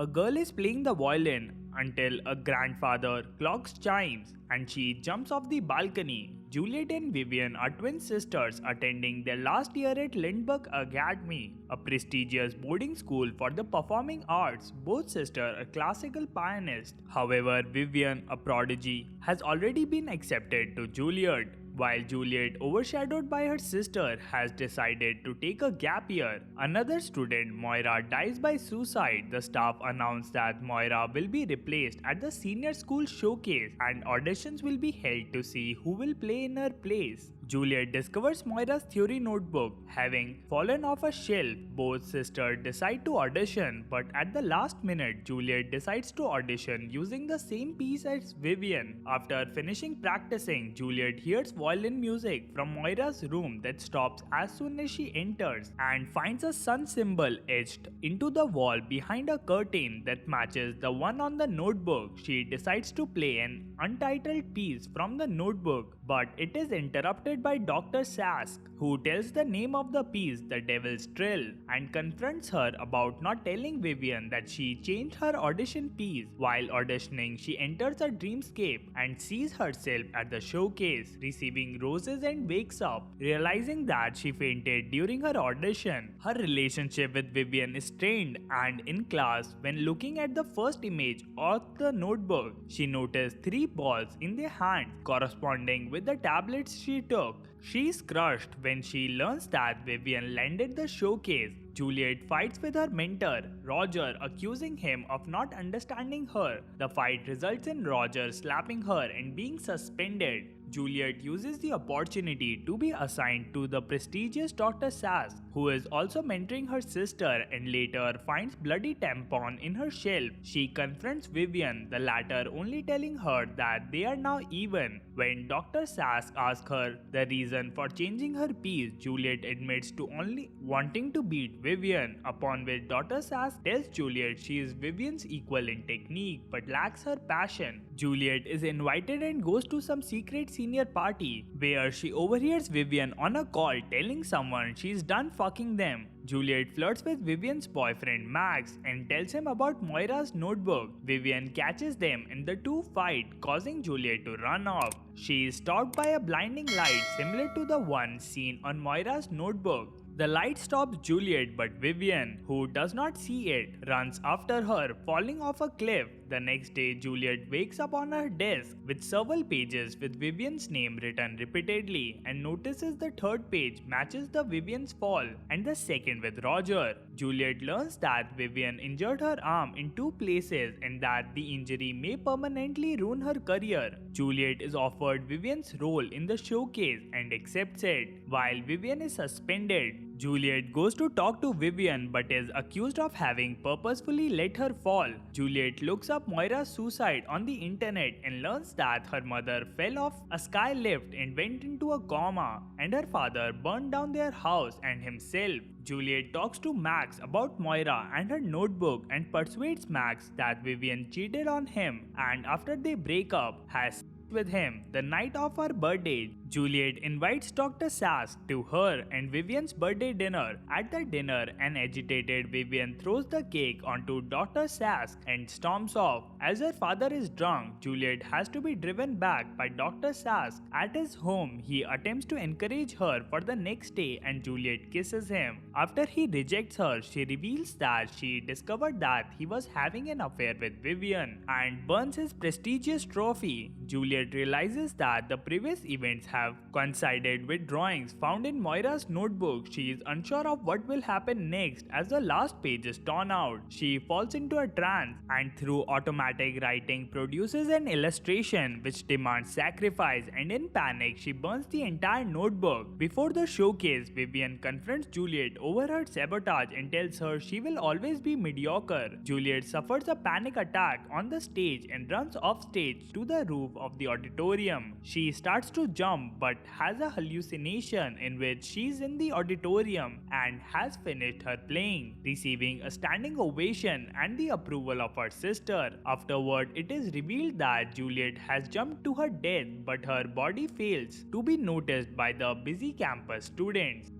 A girl is playing the violin until a grandfather clocks chimes and she jumps off the balcony. Juliet and Vivian are twin sisters attending their last year at Lindbergh Academy, a prestigious boarding school for the performing arts. Both sisters are classical pianists. However, Vivian, a prodigy, has already been accepted to Juilliard, while Juliet, overshadowed by her sister, has decided to take a gap year. Another student, Moira, dies by suicide. The staff announce that Moira will be replaced at the senior school showcase and auditions will be held to see who will play in her place. Juliet discovers Moira's theory notebook having fallen off a shelf. Both sisters decide to audition, but at the last minute, Juliet decides to audition using the same piece as Vivian. After finishing practicing, Juliet hears violin music from Moira's room that stops as soon as she enters and finds a sun symbol etched into the wall behind a curtain that matches the one on the notebook. She decides to play an untitled piece from the notebook, but it is interrupted by Dr. Sask, who tells the name of the piece, The Devil's Trill, and confronts her about not telling Vivian that she changed her audition piece. While auditioning, she enters a dreamscape and sees herself at the showcase, receiving roses and wakes up, realizing that she fainted during her audition. Her relationship with Vivian is strained, and in class, when looking at the first image of the notebook, she noticed 3 balls in their hands corresponding with the tablets she took. She is crushed when she learns that Vivian landed the showcase. Juliet fights with her mentor, Roger, accusing him of not understanding her. The fight results in Roger slapping her and being suspended. Juliet uses the opportunity to be assigned to the prestigious Dr. Sass, who is also mentoring her sister, and later finds bloody tampon in her shelf. She confronts Vivian, the latter only telling her that they are now even. When Dr. Sass asks her the reason for changing her piece, Juliet admits to only wanting to beat Vivian, upon which Dr. Sass tells Juliet she is Vivian's equal in technique but lacks her passion. Juliet is invited and goes to some secret senior party where she overhears Vivian on a call telling someone she's done fucking them. Juliet flirts with Vivian's boyfriend Max and tells him about Moira's notebook. Vivian catches them and the two fight, causing Juliet to run off. She is stopped by a blinding light similar to the one seen on Moira's notebook. The light stops Juliet, but Vivian, who does not see it, runs after her, falling off a cliff. The next day, Juliet wakes up on her desk with several pages with Vivian's name written repeatedly and notices the third page matches the Vivian's fall and the second with Roger. Juliet learns that Vivian injured her arm in 2 places and that the injury may permanently ruin her career. Juliet is offered Vivian's role in the showcase and accepts it, while Vivian is suspended. Juliet goes to talk to Vivian but is accused of having purposefully let her fall. Juliet looks up Moira's suicide on the internet and learns that her mother fell off a sky lift and went into a coma, and her father burned down their house and himself. Juliet talks to Max about Moira and her notebook and persuades Max that Vivian cheated on him, and after they break up, has with him the night of her birthday. Juliet invites Dr. Sass to her and Vivian's birthday dinner. At the dinner, an agitated Vivian throws the cake onto Dr. Sass and storms off. As her father is drunk, Juliet has to be driven back by Dr. Sass. At his home, he attempts to encourage her for the next day and Juliet kisses him. After he rejects her, she reveals that she discovered that he was having an affair with Vivian and burns his prestigious trophy. Juliet realizes that the previous events have coincided with drawings found in Moira's notebook. She is unsure of what will happen next as the last page is torn out. She falls into a trance and through automatic writing produces an illustration which demands sacrifice, and in panic she burns the entire notebook. Before the showcase, Vivian confronts Juliet over her sabotage and tells her she will always be mediocre. Juliet suffers a panic attack on the stage and runs off stage to the roof of the auditorium. She starts to jump but has a hallucination in which she is in the auditorium and has finished her playing, receiving a standing ovation and the approval of her sister. Afterward, it is revealed that Juliet has jumped to her death, but her body fails to be noticed by the busy campus students.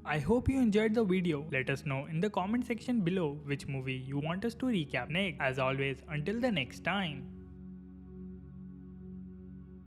I hope you enjoyed the video. Let us know in the comment section below which movie you want us to recap next. As always, until the next time.